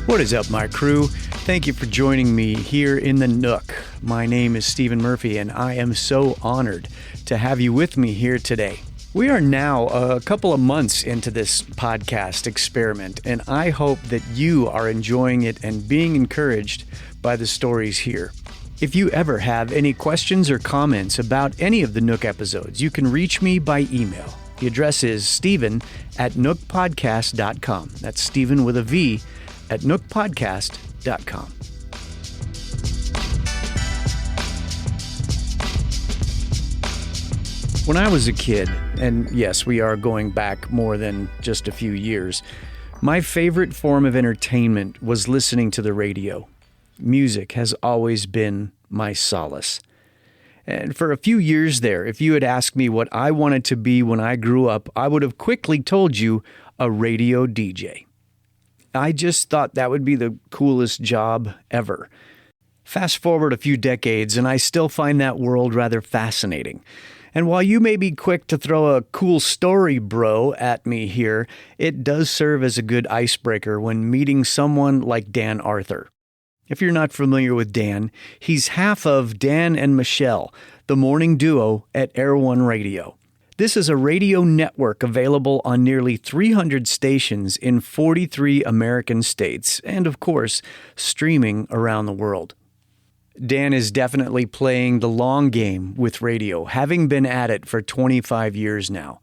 What is up, my crew? Thank you for joining me here in the Nook. My name is Stephen Murphy, and I am so honored to have you with me here today. We are now a couple of months into this podcast experiment, and I hope that you are enjoying it and being encouraged by the stories here. If you ever have any questions or comments about any of the Nook episodes, you can reach me by email. The address is steven@nookpodcast.com. That's Steven with a V at nookpodcast.com. When I was a kid, and yes, we are going back more than just a few years, my favorite form of entertainment was listening to the radio. Music has always been my solace. And for a few years there, if you had asked me what I wanted to be when I grew up, I would have quickly told you a radio DJ. I just thought that would be the coolest job ever. Fast forward a few decades, and I still find that world rather fascinating. And while you may be quick to throw a cool story, bro, at me here, it does serve as a good icebreaker when meeting someone like Dan Arthur. If you're not familiar with Dan, he's half of Dan and Michelle, the morning duo at Air1 Radio. This is a radio network available on nearly 300 stations in 43 American states, and of course, streaming around the world. Dan is definitely playing the long game with radio, having been at it for 25 years now.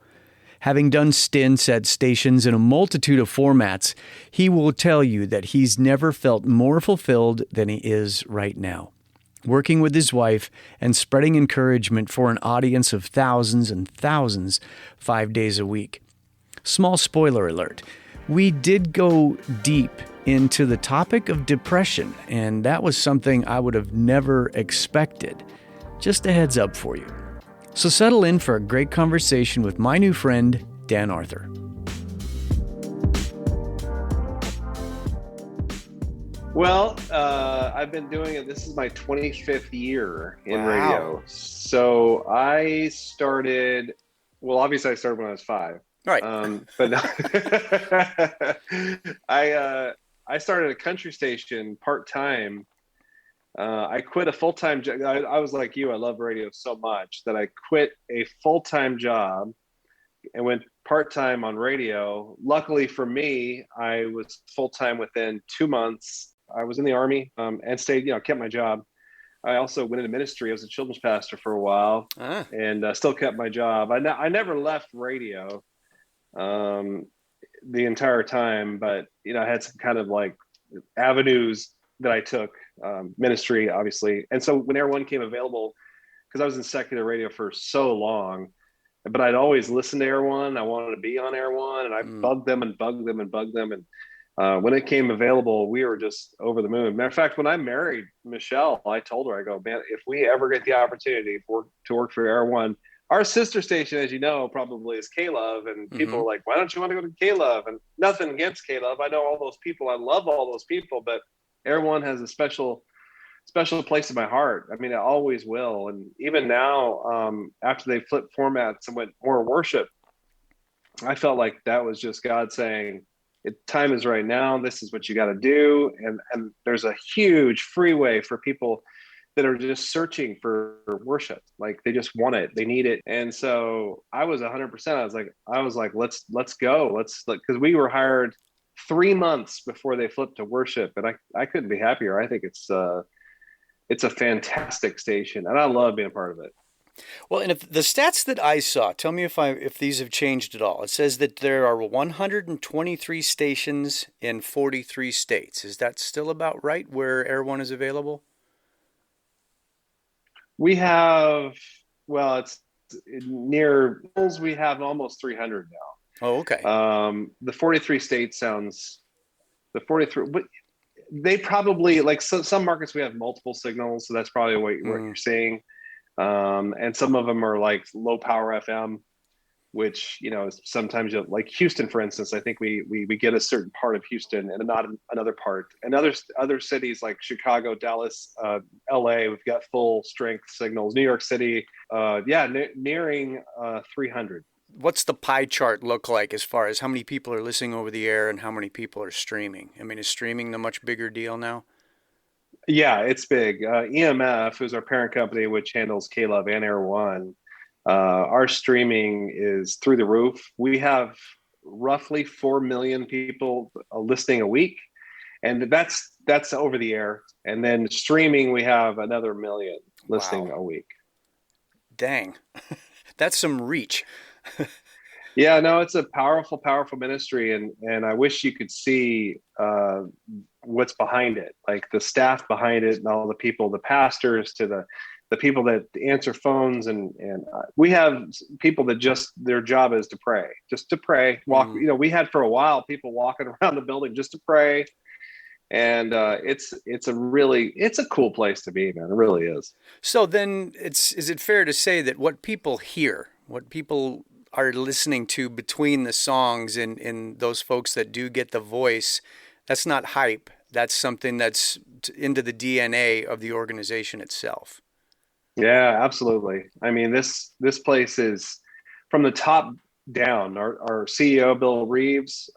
Having done stints at stations in a multitude of formats, he will tell you that he's never felt more fulfilled than he is right now, working with his wife and spreading encouragement for an audience of thousands and thousands 5 days a week. Small spoiler alert, we did go deep into the topic of depression, and that was something I would have never expected. Just a heads up for you. So settle in for a great conversation with my new friend, Dan Arthur. Well, I've been doing it. This is my 25th year in radio. So I started, well, obviously I started when I was 5. Right. But I started a country station part-time. I quit a full-time job. I was like you, I love radio so much that I quit a full-time job and went part-time on radio. Luckily for me, I was full-time within 2 months. I was in the Army and stayed, kept my job. I also went into ministry. I was a children's pastor for a while and still kept my job. I never left radio the entire time, but, I had some kind of like avenues that I took, ministry, obviously. And so when Air1 came available, because I was in secular radio for so long, but I'd always listened to Air1. I wanted to be on Air1, and I bugged them. And when it came available, we were just over the moon. Matter of fact, when I married Michelle, I told her, I go, man, if we ever get the opportunity to work for Air1, our sister station, as you know, probably is K-Love. And people are like, why don't you want to go to K-Love? And nothing against K-Love. I know all those people. I love all those people, but Air1 has a special place in my heart. I mean, it always will. And even now, after they flipped formats and went more worship, I felt like that was just God saying, time is right now. This is what you got to do. And there's a huge freeway for people that are just searching for worship. Like they just want it. They need it. And so I was 100%. I was like, let's go. Because we were hired 3 months before they flipped to worship. And I couldn't be happier. I think it's a fantastic station, and I love being a part of it. Well, and if the stats that I saw, tell me if these have changed at all. It says that there are 123 stations in 43 states. Is that still about right where Air1 is available? We have, it's near, we have almost 300 now. Oh, okay. The 43 states but they probably, like some markets we have multiple signals, so that's probably what you're seeing. And some of them are like low power FM, which, sometimes like Houston, for instance, I think we get a certain part of Houston and not another part. And other cities like Chicago, Dallas, LA, we've got full strength signals. New York City, nearing 300. what's the pie chart look like as far as how many people are listening over the air and how many people are streaming? I mean, is streaming the much bigger deal now? Yeah, it's big. EMF, who's our parent company, which handles K-Love and Air1, our streaming is through the roof. We have roughly 4 million people listening a week, and that's over the air. And then streaming, we have another million listening a week. Dang, that's some reach. Yeah, no, it's a powerful, powerful ministry, and I wish you could see what's behind it, like the staff behind it, and all the people, the pastors to the people that answer phones, and we have people that just their job is to pray, walk. You know, we had for a while people walking around the building just to pray, and it's a cool place to be, man. It really is. So then, is it fair to say that what people hear, what people are listening to between the songs and those folks that do get the voice, that's not hype. That's something that's into the DNA of the organization itself. Yeah, absolutely. I mean, this place is from the top down. Our CEO, Bill Reeves,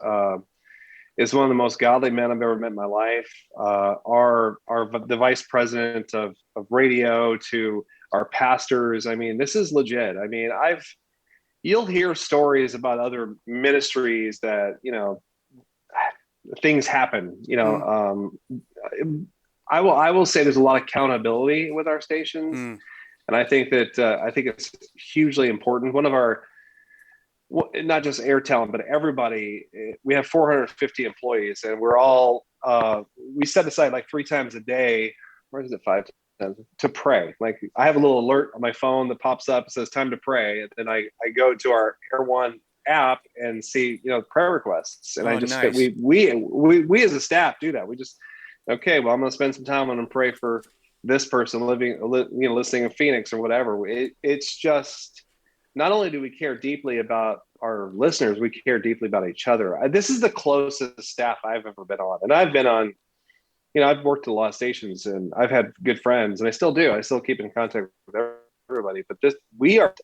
is one of the most godly men I've ever met in my life. The vice president of radio to our pastors. I mean, this is legit. I mean, you'll hear stories about other ministries that, you know, things happen, you know. I will say there's a lot of accountability with our stations. And I think it's hugely important. One of our, not just Air Talent, but everybody, we have 450 employees, and we're all, we set aside like 3 times a day, or is it 5 times, to pray. Like, I have a little alert on my phone that pops up, it says time to pray. And then I go to our Air1 app and see, you know, prayer requests. And nice. we as a staff do that. We just, okay, well, I'm going to spend some time on and pray for this person listening in Phoenix or whatever. It's just, not only do we care deeply about our listeners, we care deeply about each other. This is the closest staff I've ever been on. And I've been on, you know, I've worked at a lot of stations, and I've had good friends, and I still do. I still keep in contact with everybody. But we are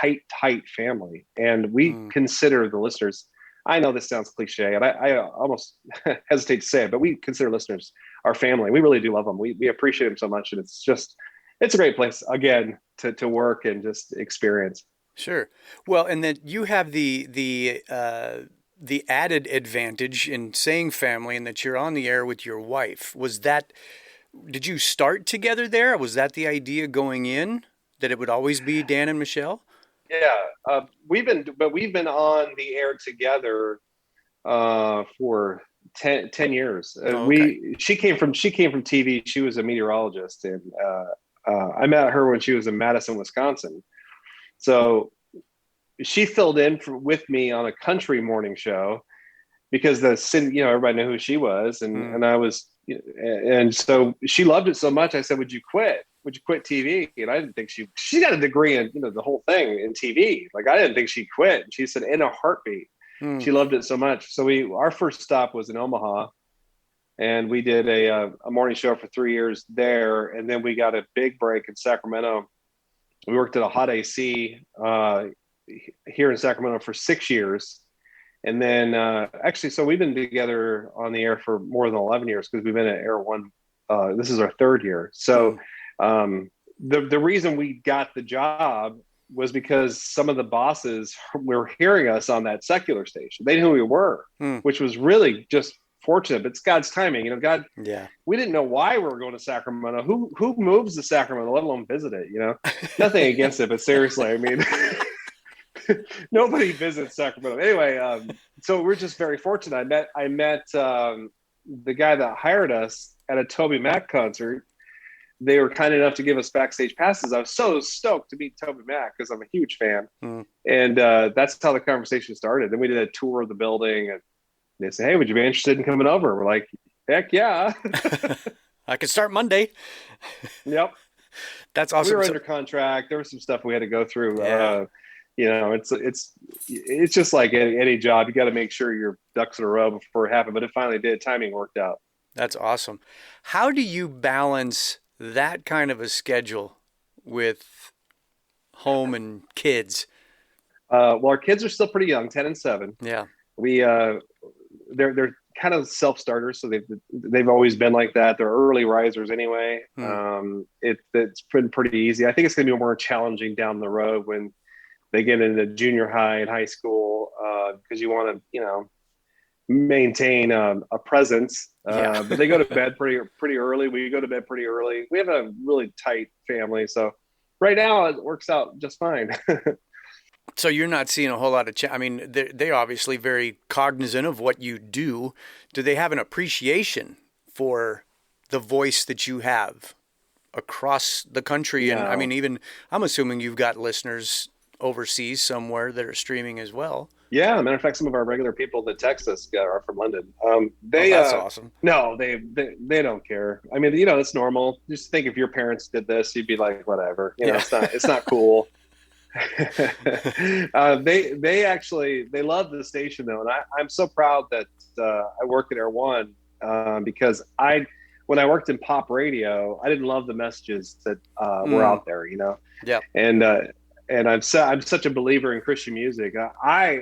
a tight family, and we consider the listeners. I know this sounds cliche, and I almost hesitate to say it, but we consider listeners our family. We really do love them. We appreciate them so much, and it's a great place, again, to work and just experience. Sure. Well, and then you have the added advantage in saying family, and that you're on the air with your wife. Did you start together there? Was that the idea going in, that it would always be Dan and Michelle? Yeah, we've been on the air together for 10 years. Okay. She came from TV. She was a meteorologist, and I met her when she was in Madison, Wisconsin. So she filled in with me on a country morning show because everybody knew who she was, and I was, and so she loved it so much. I said, "Would you quit? Would you quit TV?" And I didn't think she got a degree in, the whole thing in TV. Like, I didn't think she'd quit. And she said, in a heartbeat. She loved it so much. So our first stop was in Omaha, and we did a morning show for 3 years there. And then we got a big break in Sacramento. We worked at a hot AC here in Sacramento for 6 years. And then so we've been together on the air for more than 11 years, because we've been at Air1. This is our 3rd year. So the reason we got the job was because some of the bosses were hearing us on that secular station. They knew who we were, which was really just fortunate. But it's God's timing. God, we didn't know why we were going to Sacramento. Who moves to Sacramento, let alone visit it? Nothing against it, but seriously, I mean, nobody visits Sacramento. Anyway, so we're just very fortunate. I met the guy that hired us at a Toby Mac concert. They were kind enough to give us backstage passes. I was so stoked to meet Toby Mac because I'm a huge fan. And that's how the conversation started. Then we did a tour of the building, and they said, "Hey, would you be interested in coming over?" We're like, "Heck yeah." I could start Monday. Yep. That's awesome. We were under contract. There was some stuff we had to go through. Yeah. It's just like any job. You got to make sure your ducks in a row before it happened. But it finally did. Timing worked out. That's awesome. How do you balance that kind of a schedule with home and kids? Well, our kids are still pretty young, 10 and 7. Yeah. We they're kind of self-starters, so they've always been like that. They're early risers anyway. It's been pretty easy. I think it's going to be more challenging down the road when they get into junior high and high school, because you want to, maintain a presence. But they go to bed pretty early. We go to bed pretty early. We have a really tight family, so right now it works out just fine. So you're not seeing a whole lot of I mean, they're obviously very cognizant of what you do. Do they have an appreciation for the voice that you have across the country? And I mean, even I'm assuming you've got listeners overseas somewhere that are streaming as well. Yeah, matter of fact, some of our regular people that text us are from London. That's awesome. No, they don't care. I mean, it's normal. Just think if your parents did this, you'd be like, whatever. It's not cool. They actually love the station though, and I'm so proud that I work at Air1, because when I worked in pop radio, I didn't love the messages that were out there, Yeah. And I'm such a believer in Christian music. I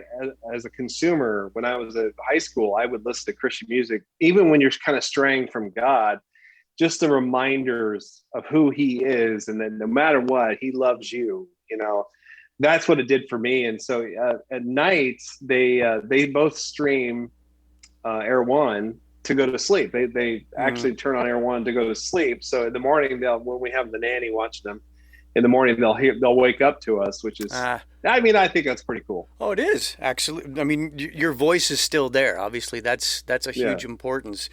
as a consumer, when I was at high school, I would listen to Christian music even when you're kind of straying from God, just the reminders of who He is, and that no matter what, He loves you. That's what it did for me. And so at nights they both stream Air1 to go to sleep. They actually turn on Air1 to go to sleep. So in the morning, when we have the nanny watching them, in the morning they'll wake up to us, which is I think that's pretty cool. Oh, it is actually. I mean, your voice is still there. Obviously, that's a huge importance.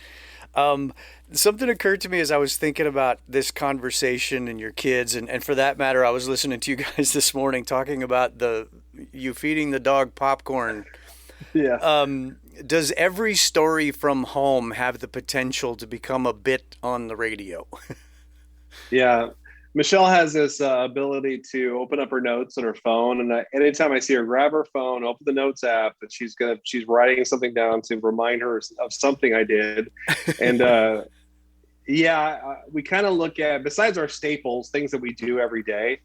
Something occurred to me as I was thinking about this conversation and your kids, and for that matter, I was listening to you guys this morning talking about you feeding the dog popcorn. Yeah. Does every story from home have the potential to become a bit on the radio? Yeah. Michelle has this ability to open up her notes on her phone, and anytime I see her grab her phone, open the notes app, that she's writing something down to remind her of something I did. And we kind of look at, besides our staples, things that we do every day.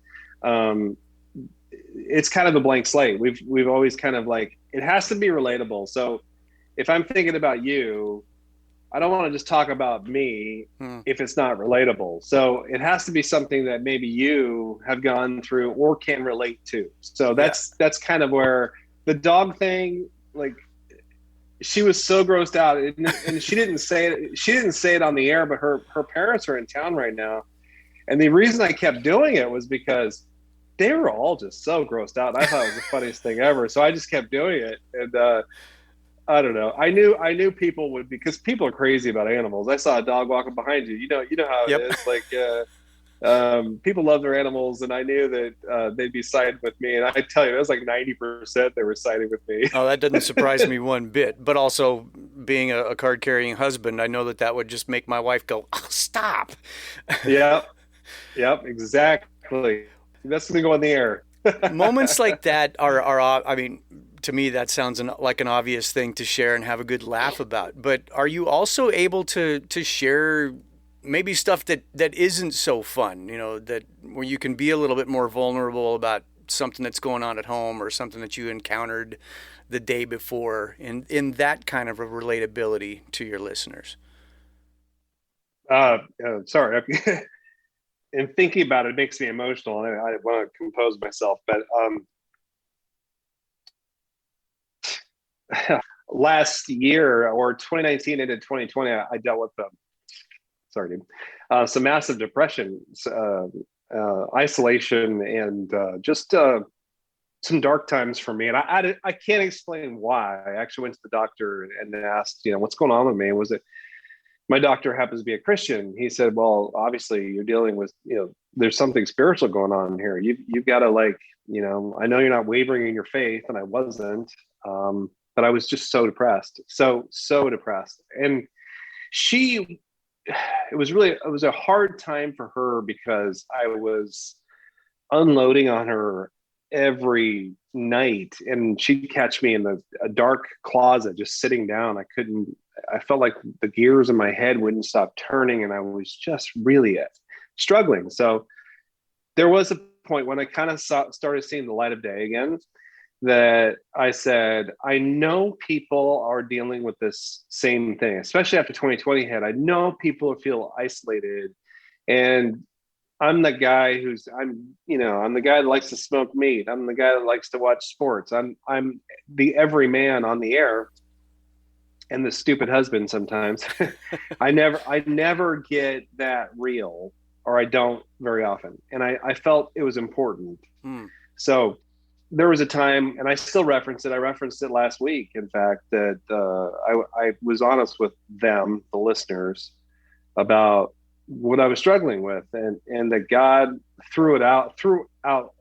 It's kind of a blank slate. We've always kind of like, it has to be relatable. So if I'm thinking about you, I don't want to just talk about me if it's not relatable. So it has to be something that maybe you have gone through or can relate to. So that's kind of where the dog thing, like, she was so grossed out, and she didn't say it. She didn't say it on the air, but her parents are in town right now. And the reason I kept doing it was because they were all just so grossed out. I thought it was the funniest thing ever. So I just kept doing it. And, I don't know. I knew people would, because people are crazy about animals. I saw a dog walking behind you. You know how it is. Like, people love their animals, and I knew that they'd be siding with me. And I tell you, it was like 90% they were siding with me. Oh, that doesn't surprise me one bit. But also, being a card-carrying husband, I know that would just make my wife go, "Oh, stop." Yep, exactly. That's going to go on the air. Moments like that are. I mean, to me, that sounds like an obvious thing to share and have a good laugh about. But are you also able to share maybe stuff that isn't so fun, that where you can be a little bit more vulnerable about something that's going on at home or something that you encountered the day before, in that kind of a relatability to your listeners? Sorry. And thinking about it makes me emotional, and I want to compose myself. But last year, or 2019 into 2020, I dealt with some massive depression, isolation, and just some dark times for me. And I can't explain why. I actually went to the doctor and asked, what's going on with me? Was it, my doctor happens to be a Christian. He said, well, obviously you're dealing with, there's something spiritual going on here. You've got to, like, I know you're not wavering in your faith, and I wasn't. But I was just so depressed, so depressed. And it was a hard time for her, because I was unloading on her every night, and she'd catch me in a dark closet, just sitting down. I felt like the gears in my head wouldn't stop turning, and I was just really struggling. So there was a point when I kind of started seeing the light of day again, that I said, I know people are dealing with this same thing, especially after 2020 hit. I know people feel isolated, and I'm the guy I'm the guy that likes to smoke meat. I'm the guy that likes to watch sports. I'm the everyman on the air, and the stupid husband sometimes. I never get that real, or I don't very often. And I felt it was important. So there was a time, and I still reference it. I referenced it last week, in fact, that I was honest with them, the listeners, about what I was struggling with, and that God throughout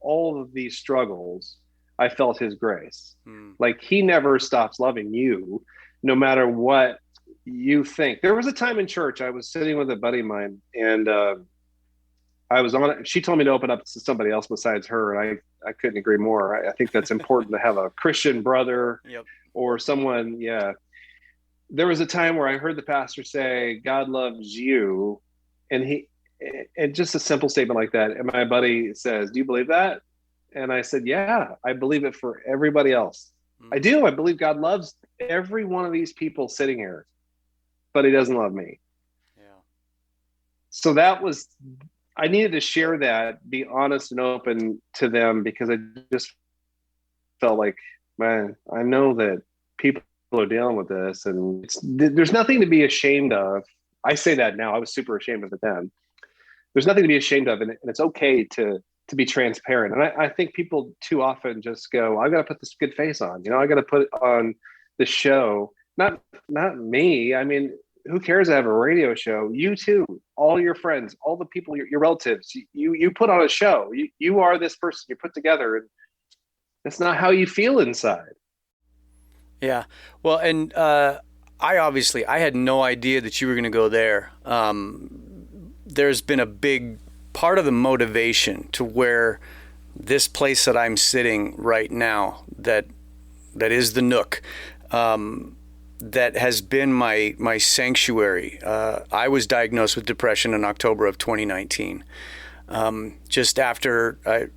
all of these struggles, I felt his grace. Like, he never stops loving you, no matter what you think. There was a time in church, I was sitting with a buddy of mine, and I was on it. She told me to open up to somebody else besides her, and I couldn't agree more. I think that's important to have a Christian brother or someone. Yeah. There was a time where I heard the pastor say, God loves you. And just a simple statement like that. And my buddy says, do you believe that? And I said, yeah, I believe it for everybody else. I do. I believe God loves every one of these people sitting here, but he doesn't love me. Yeah. So I needed to share that, be honest and open to them, because I just felt like, man, I know that people are dealing with this, and there's nothing to be ashamed of. I say that now. I was super ashamed of it then. There's nothing to be ashamed of, and it's okay to be transparent. And I think people too often just go, I've got to put this good face on. I got to put on the show. Not me. I mean, who cares? I have a radio show. You too. All your friends, all the people, your relatives. You put on a show. You are this person you put together, and that's not how you feel inside. Yeah. Well, and I had no idea that you were going to go there. There's been a big part of the motivation to where this place that I'm sitting right now, that is the Nook, that has been my sanctuary. I was diagnosed with depression in October of 2019. Just after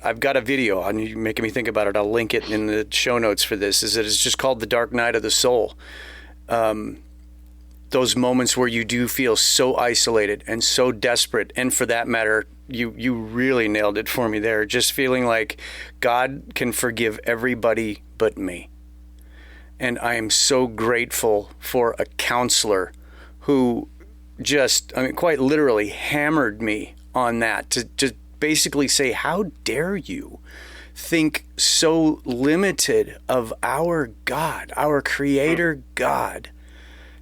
I've got a video, and you're making me think about it. I'll link it in the show notes for this. It's just called The Dark Night of the Soul. Those moments where you do feel so isolated and so desperate, and for that matter, you really nailed it for me there. Just feeling like God can forgive everybody but me. And I am so grateful for a counselor who quite literally hammered me on that to basically say, how dare you think so limited of our God, our Creator God,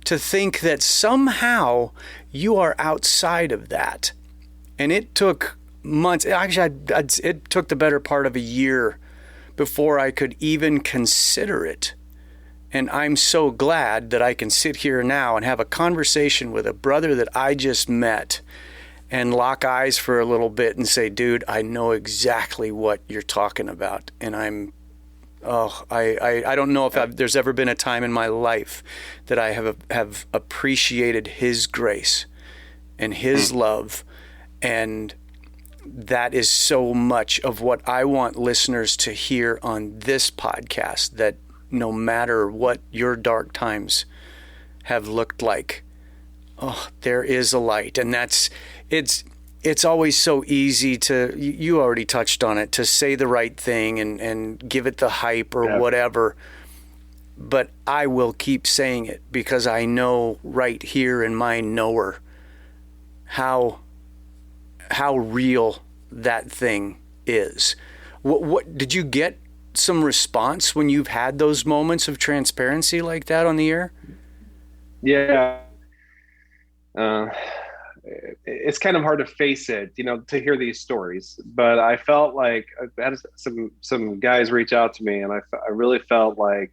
to think that somehow you are outside of that. And it took months. Actually, it took the better part of a year before I could even consider it. And I'm so glad that I can sit here now and have a conversation with a brother that I just met and lock eyes for a little bit and say, dude, I know exactly what you're talking about. And I don't know if there's ever been a time in my life that I have appreciated his grace and his love. And that is so much of what I want listeners to hear on this podcast, that no matter what your dark times have looked like, there is a light. And it's always so easy to, you already touched on it, to say the right thing and give it the hype or whatever. But I will keep saying it because I know right here in my knower how real that thing is. What did you get some response when you've had those moments of transparency like that on the air? Yeah. It's kind of hard to face it, to hear these stories, but I felt like I had some guys reach out to me, and I really felt like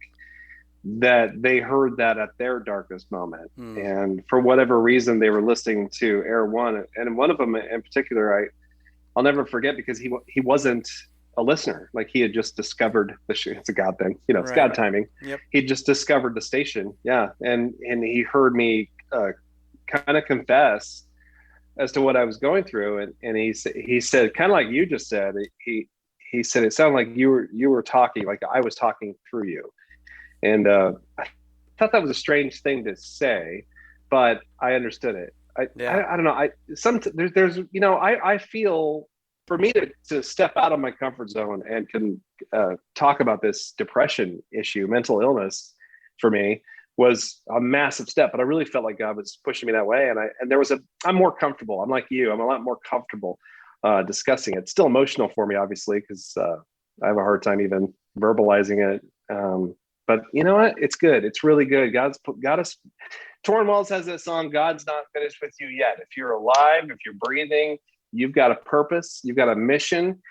that they heard that at their darkest moment. And for whatever reason, they were listening to Air1, and one of them in particular, I'll never forget, because he wasn't a listener. Like, he had just discovered the show. It's a God thing, it's right. God timing. Yep. He just discovered the station. Yeah. And he heard me kind of confess as to what I was going through. And he said, kind of like you just said, he he said, it sounded like you were talking, like I was talking through you. And I thought that was a strange thing to say, but I understood it. I don't know. There's I feel for me to step out of my comfort zone and can talk about this depression issue, mental illness, for me was a massive step. But I really felt like God was pushing me that way, and I'm more comfortable. I'm like you. I'm a lot more comfortable discussing it. It's still emotional for me, obviously, because I have a hard time even verbalizing it. But you know what? It's good. It's really good. God's got us. Torrin Wells has that song, God's not finished with you yet. If you're alive, if you're breathing, you've got a purpose, you've got a mission.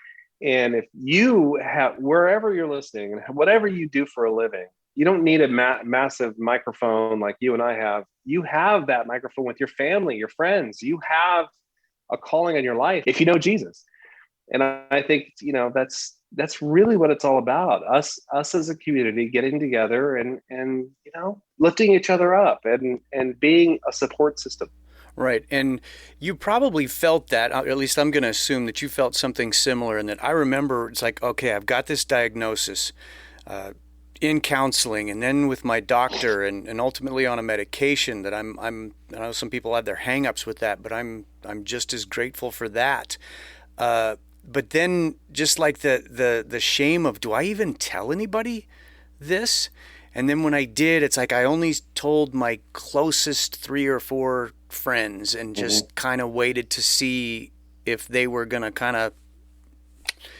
And if you have, wherever you're listening and whatever you do for a living, you don't need a massive microphone like you and I have. You have that microphone with your family, your friends. You have a calling on your life if you know Jesus. And I think, that's really what it's all about. Us as a community getting together and lifting each other up and being a support system. Right. And you probably felt that, at least I'm going to assume that you felt something similar, and that I remember it's like, okay, I've got this diagnosis in counseling and then with my doctor and ultimately on a medication that I know some people have their hang-ups with that, but I'm just as grateful for that. But then just like the shame of, do I even tell anybody this? And then when I did, it's like I only told my closest 3 or 4 friends and just kind of waited to see if they were going to kind of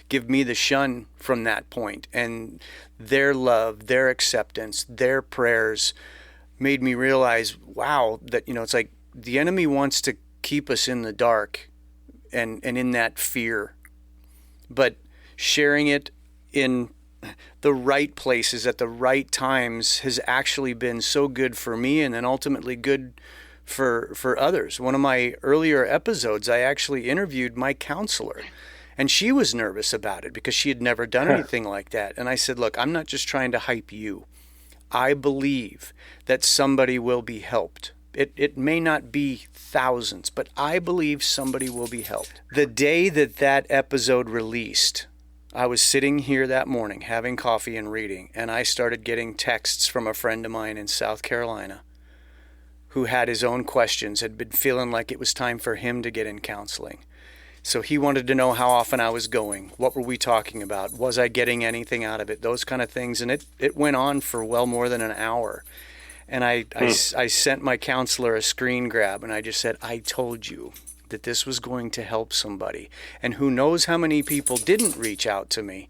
give me the shun from that point. And their love, their acceptance, their prayers made me realize, wow, that, it's like the enemy wants to keep us in the dark and in that fear. But sharing it in the right places at the right times has actually been so good for me, and then ultimately good for others. One of my earlier episodes, I actually interviewed my counselor, and she was nervous about it because she had never done anything like that. And I said, look, I'm not just trying to hype you. I believe that somebody will be helped. It may not be thousands, but I believe somebody will be helped. The day that episode released, I was sitting here that morning having coffee and reading, and I started getting texts from a friend of mine in South Carolina who had his own questions, had been feeling like it was time for him to get in counseling. So he wanted to know how often I was going. What were we talking about? Was I getting anything out of it? Those kind of things. And it went on for well more than an hour. And I sent my counselor a screen grab, and I just said, I told you that this was going to help somebody. And who knows how many people didn't reach out to me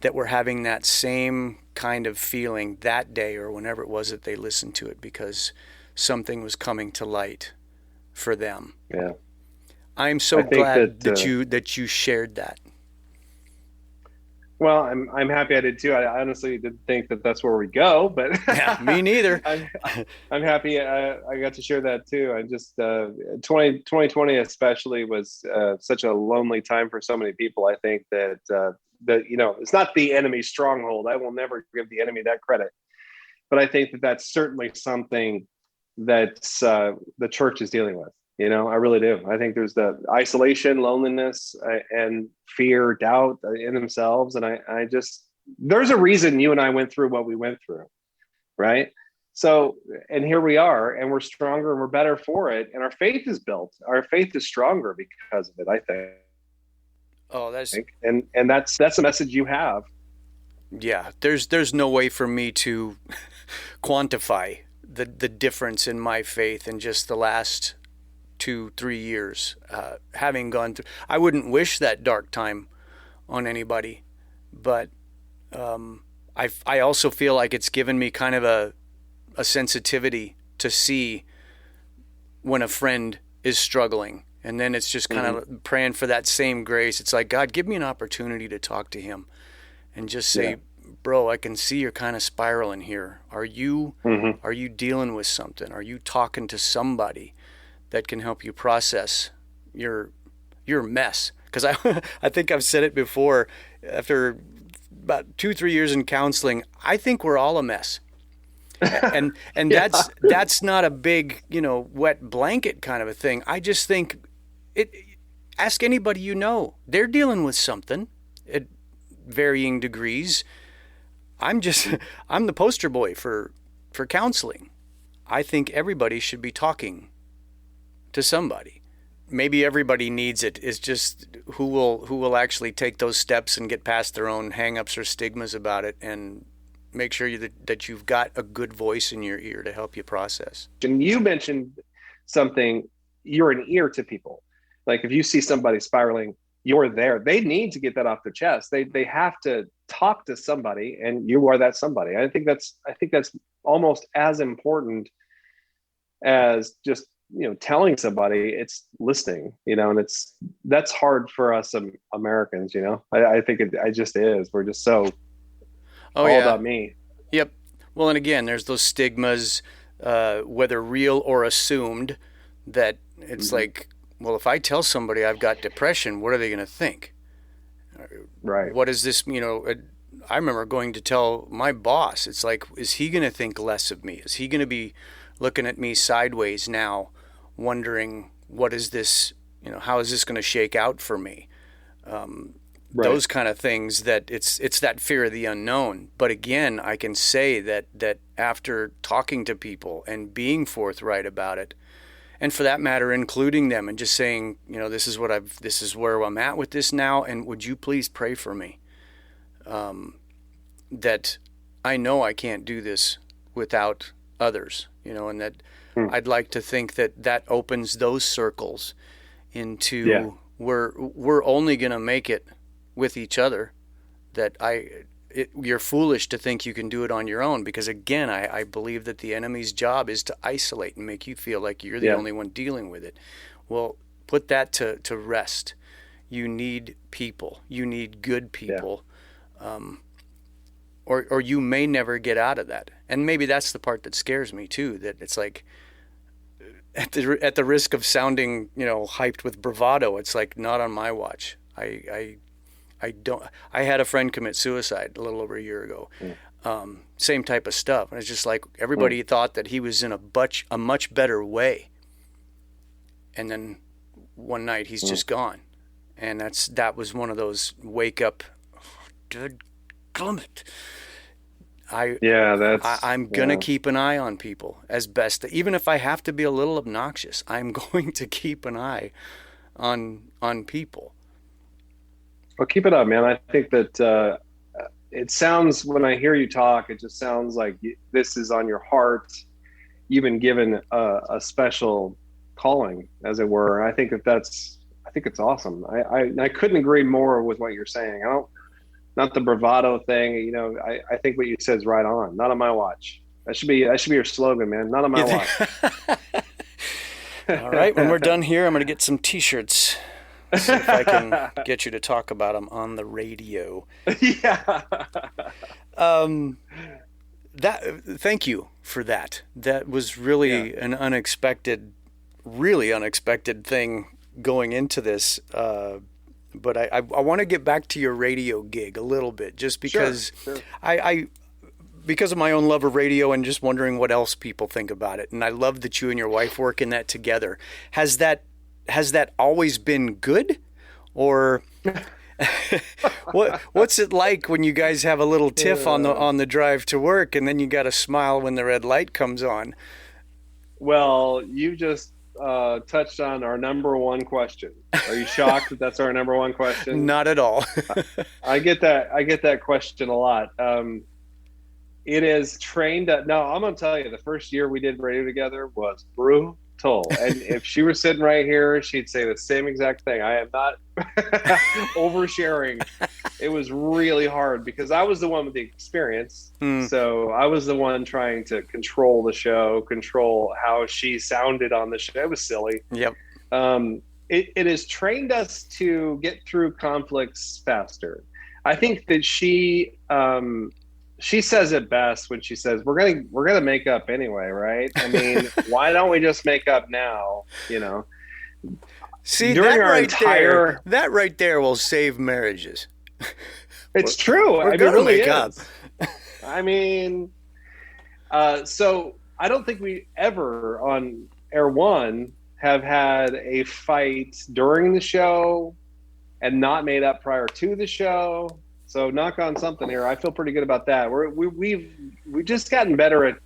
that were having that same kind of feeling that day or whenever it was that they listened to it, because something was coming to light for them. Yeah. I'm so glad that you shared that. Well, I'm happy I did too. I honestly didn't think that that's where we go, but yeah, me neither. I'm happy I got to share that too. I just 2020 especially was such a lonely time for so many people. I think that it's not the enemy's stronghold. I will never give the enemy that credit, but I think that that's certainly something that the church is dealing with. I really do. I think there's the isolation, loneliness, and fear, doubt in themselves. And I just, there's a reason you and I went through what we went through, right? So, and here we are, and we're stronger and we're better for it. And our faith is built. Our faith is stronger because of it, I think. Oh, that's, and that's a message you have. Yeah, there's no way for me to quantify the difference in my faith in just the last 2-3 years, having gone through. I wouldn't wish that dark time on anybody, but I also feel like it's given me kind of a sensitivity to see when a friend is struggling, and then it's just kind of praying for that same grace. It's like, God, give me an opportunity to talk to him and just say, bro, I can see you're kind of spiraling here. Are you dealing with something? Are you talking to somebody that can help you process your mess? Because I think I've said it before, after about 2-3 years in counseling, I think we're all a mess. And that's not a big, wet blanket kind of a thing. I just think ask anybody they're dealing with something. at varying degrees. I'm the poster boy for counseling. I think everybody should be talking to somebody. Maybe everybody needs it. It's just who will actually take those steps and get past their own hang-ups or stigmas about it and make sure that you've got a good voice in your ear to help you process. And you mentioned something, you're an ear to people. Like if you see somebody spiraling, you're there. They need to get that off their chest. They have to talk to somebody, and you are that somebody. I think that's almost as important as just, telling somebody. It's listening, and that's hard for us Americans, I think it just is. We're just so about me. Yep. Well, and again, there's those stigmas, whether real or assumed, that it's like, well, if I tell somebody I've got depression, what are they going to think? Right. What is this, I remember going to tell my boss, it's like, is he going to think less of me? Is he going to be looking at me sideways now, wondering, what is this, how is this going to shake out for me? Right. Those kind of things, that it's that fear of the unknown. But again, I can say that after talking to people and being forthright about it, and for that matter, including them and just saying, this is where I'm at with this now, and would you please pray for me? That I know I can't do this without others, and that I'd like to think that opens those circles into we're only going to make it with each other. That you're foolish to think you can do it on your own, because again, I believe that the enemy's job is to isolate and make you feel like you're the only one dealing with it. Well, put that to rest. You need people. You need good people. Or you may never get out of that. And maybe that's the part that scares me too, that it's like, at the risk of sounding, hyped with bravado, it's like, not on my watch. I had a friend commit suicide a little over a year ago. Same type of stuff. And it's just like, everybody thought that he was in a much better way. And then one night he's just gone. And that was one of those wake up, good gummit. I'm going to keep an eye on people as best, even if I have to be a little obnoxious. I'm going to keep an eye on people. Well, keep it up, man. I think that it sounds, when I hear you talk, it just sounds like this is on your heart. You've been given a special calling, as it were. I think it's awesome. I couldn't agree more with what you're saying. Not the bravado thing. I think what you said is right on. Not on my watch. That should be your slogan, man. Not on my watch. All right. When we're done here, I'm going to get some T-shirts. See if I can get you to talk about them on the radio. Yeah. Thank you for that. That was really an unexpected thing going into this. But I want to get back to your radio gig a little bit, just because Sure. because of my own love of radio and just wondering what else people think about it. And I love that you and your wife work in that together. Has that always been good, or what's it like when you guys have a little tiff on the drive to work, and then you got to smile when the red light comes on? Well, you just touched on our number one question. Are you shocked that that's our number one question? Not at all. I get that question a lot. It is trained up. No, I'm going to tell you, the first year we did radio together was brutal. And if she were sitting right here, she'd say the same exact thing. I am not oversharing. It was really hard because I was the one with the experience. So I was the one trying to control the show, control how she sounded on the show. It was silly. Yep. It has trained us to get through conflicts faster. I think that she says it best when she says, we're gonna make up anyway, right? I mean, why don't we just make up now? See, that right there will save marriages. It's true. We're gonna really make up. I mean, so I don't think we ever on Air1 have had a fight during the show and not made up prior to the show. So knock on something here. I feel pretty good about that. We've just gotten better at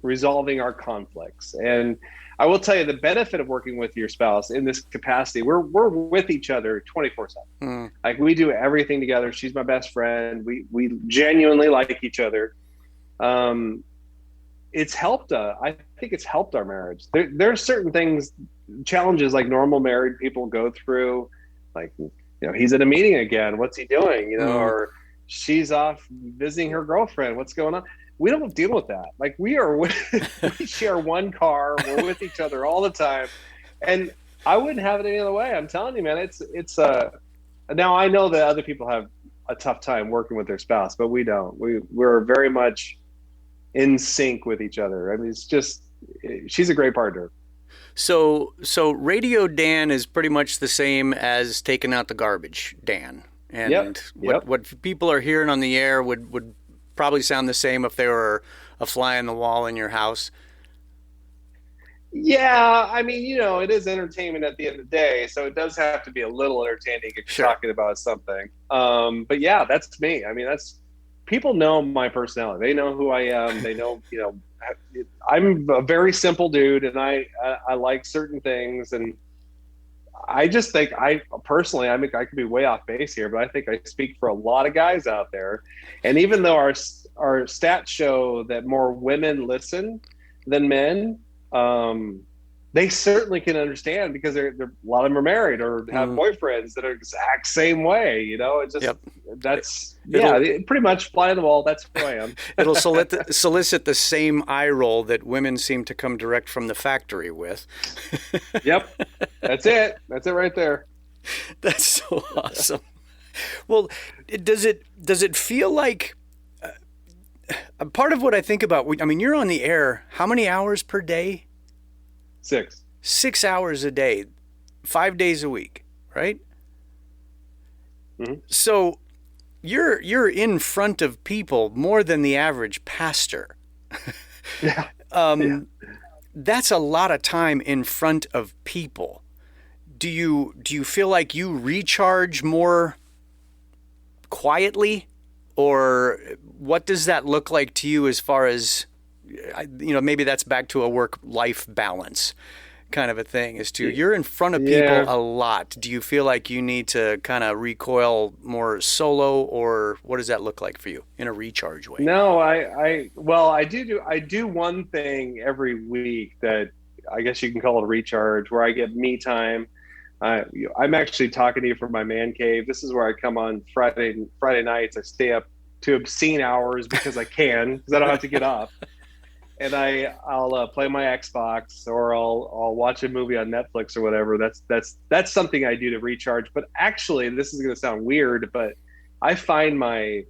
resolving our conflicts. And I will tell you the benefit of working with your spouse in this capacity, we're with each other 24/7. Like we do everything together. She's my best friend. We genuinely like each other. It's helped. I think it's helped our marriage. There are certain things, challenges like normal married people go through, like, he's at a meeting again. What's he doing? Or she's off visiting her girlfriend. What's going on? We don't deal with that. Like we share one car. We're with each other all the time. And I wouldn't have it any other way. I'm telling you, man, it's now I know that other people have a tough time working with their spouse, but we don't. We're very much in sync with each other. I mean, she's a great partner. So Radio Dan is pretty much the same as taking out the garbage, Dan. And what people are hearing on the air would probably sound the same if they were a fly on the wall in your house. Yeah, I mean, it is entertainment at the end of the day, so it does have to be a little entertaining if you're talking about something. But yeah, that's me. I mean, people know my personality. They know who I am. They know, I'm a very simple dude, and I like certain things, and I just think I could be way off base here, but I think I speak for a lot of guys out there. And even though our stats show that more women listen than men, they certainly can understand because a lot of them are married or have boyfriends that are exact same way. It's just pretty much fly on the wall. That's who I am. It'll solicit the same eye roll that women seem to come direct from the factory with. Yep, that's it. That's it right there. That's so awesome. Well, does it feel like part of what I think about? I mean, you're on the air. How many hours per day? 6. 6 hours a day, 5 days a week, right? Mm-hmm. So you're in front of people more than the average pastor. Yeah. That's a lot of time in front of people. Do you feel like you recharge more quietly, or what does that look like to you as far as, maybe that's back to a work-life balance kind of a thing, you're in front of people a lot. Do you feel like you need to kind of recoil more solo, or what does that look like for you in a recharge way? No, I do one thing every week that I guess you can call it a recharge, where I get me time. I'm actually talking to you from my man cave. This is where I come on Friday nights. I stay up to obscene hours because I can, because I don't have to get up. And I'll play my Xbox, or I'll watch a movie on Netflix or whatever. That's something I do to recharge. But actually, this is going to sound weird, but I find my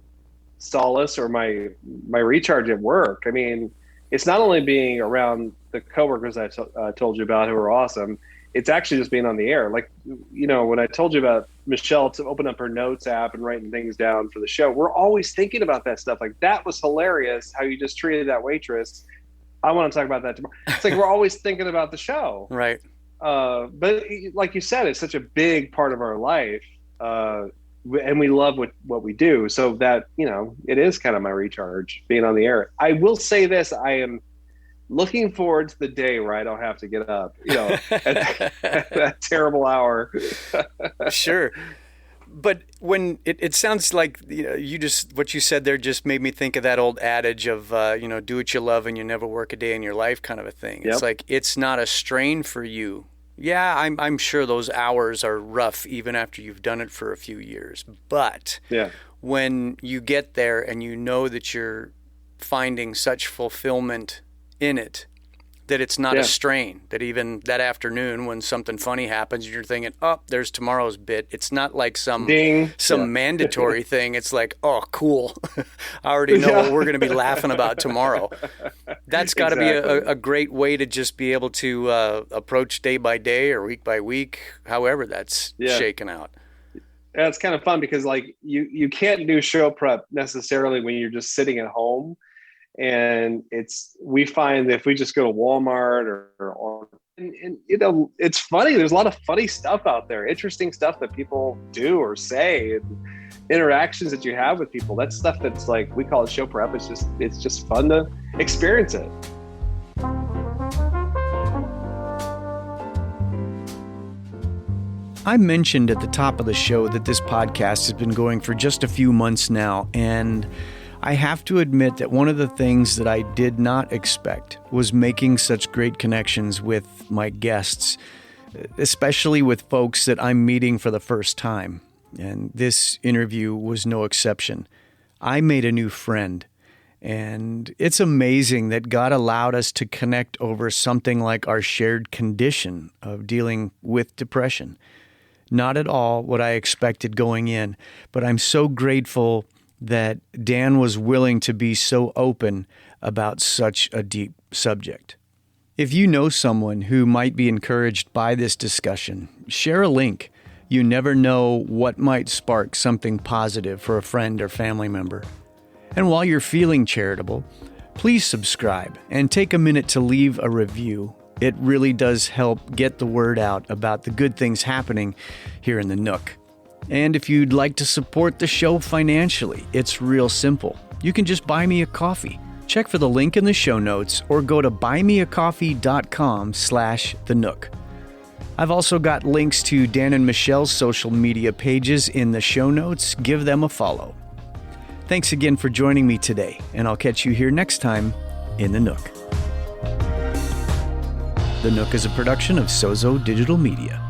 solace or my recharge at work. I mean, it's not only being around the coworkers I told you about who are awesome. It's actually just being on the air. Like, when I told you about Michelle to open up her notes app and writing things down for the show, we're always thinking about that stuff. Like, that was hilarious how you just treated that waitress. I want to talk about that tomorrow. It's like we're always thinking about the show. Right. But like you said, it's such a big part of our life. And we love what we do. So that, it is kind of my recharge being on the air. I will say this, I am looking forward to the day where I don't have to get up, at that terrible hour. Sure. But when it sounds like, what you said there just made me think of that old adage of, do what you love and you never work a day in your life kind of a thing. Yep. It's like, it's not a strain for you. Yeah, I'm sure those hours are rough even after you've done it for a few years. But when you get there and you know that you're finding such fulfillment in it, that it's not a strain, that even that afternoon when something funny happens, you're thinking, oh, there's tomorrow's bit. It's not like some mandatory thing. It's like, oh, cool. I already know what we're going to be laughing about tomorrow. That's got to be a great way to just be able to approach day by day or week by week, however that's shaken out. Yeah, it's kind of fun because like you can't do show prep necessarily when you're just sitting at home. And we find that if we just go to Walmart or and you know, it's funny. There's a lot of funny stuff out there, interesting stuff that people do or say, and interactions that you have with people. That's stuff that's like, we call it show prep. It's just fun to experience it. I mentioned at the top of the show that this podcast has been going for just a few months now, and I have to admit that one of the things that I did not expect was making such great connections with my guests, especially with folks that I'm meeting for the first time. And this interview was no exception. I made a new friend, and it's amazing that God allowed us to connect over something like our shared condition of dealing with depression. Not at all what I expected going in, but I'm so grateful that Dan was willing to be so open about such a deep subject. If you know someone who might be encouraged by this discussion, share a link. You never know what might spark something positive for a friend or family member. And while you're feeling charitable, please subscribe and take a minute to leave a review. It really does help get the word out about the good things happening here in the Nook. And if you'd like to support the show financially, it's real simple. You can just buy me a coffee. Check for the link in the show notes or go to buymeacoffee.com/the Nook. I've also got links to Dan and Michelle's social media pages in the show notes. Give them a follow. Thanks again for joining me today, and I'll catch you here next time in the Nook. The Nook is a production of Sozo Digital Media.